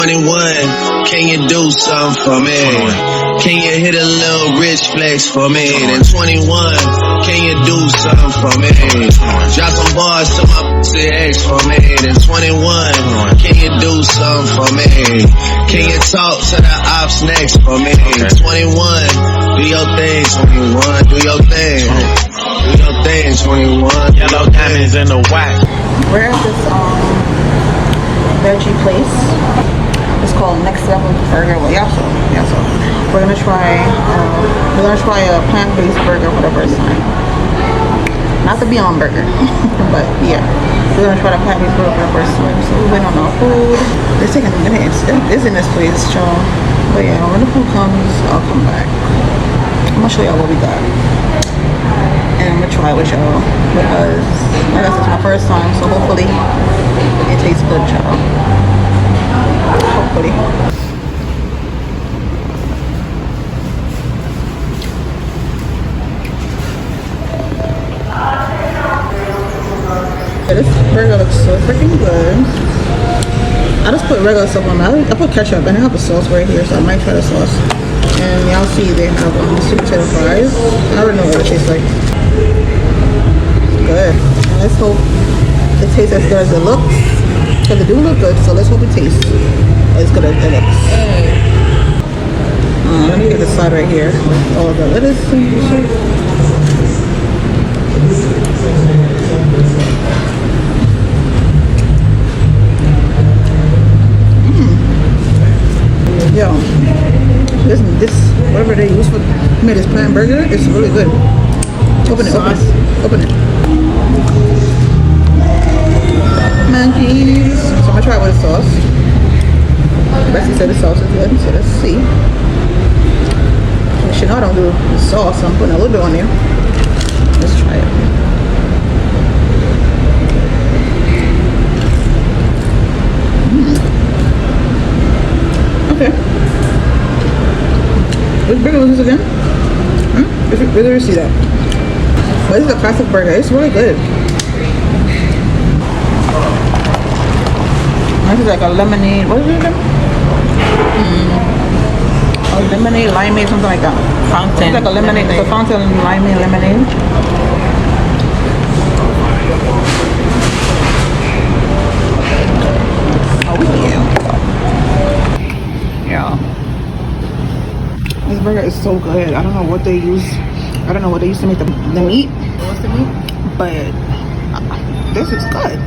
21, can you do something for me? Can you hit a little rich flex for me? Then 21, can you do something for me? Drop some bars to my ex for me. Then 21, can you do something for me? Can you talk to the ops next for me? 21, do your thing, 21, do your thing. Do your thing, 21. Yellow diamonds in the wax. We're at this veggie place. It's called Next Level Burger. Well, yeah, so we're gonna try a plant-based burger for the first time. Not the Beyond Burger, but yeah, we're gonna try the plant-based burger for the first time. So we went on our food. It's taking minutes. It's in this place, y'all. But yeah, when the food comes, I'll come back. I'm gonna show y'all what we got, and I'm gonna try it with y'all because like I said, it's my first time. So hopefully it tastes good, y'all. Hopefully. This burger looks so freaking good. I just put regular stuff on that. I put ketchup and I have a sauce right here, so I might try the sauce. And y'all see they have sweet potato fries. I already know what it tastes like. It's good. And let's hope it tastes as good as it looks. Because it do look good, so let's hope it tastes as good as it looks. Let me get the side right here with all the lettuce and shit. Yo, this whatever they use for made this plant burger, it's really good. Open it, open it. Monkeys. So I'm gonna try it with the sauce. Bessie said the sauce is good, so let's see. You know I don't do the sauce, so I'm putting a little bit on there. Let's try it. Okay. Which burger was this again? Where did you see that? Well, this is a classic burger. It's really good. This is like a lemonade. What is it again? A lemonade, limeade, something like that. Fountain. It's like a lemonade. It's a fountain limeade lemonade. Oh yeah. This burger is so good. I don't know what they use. I don't know what they used to make the meat. What's the meat? But this is good.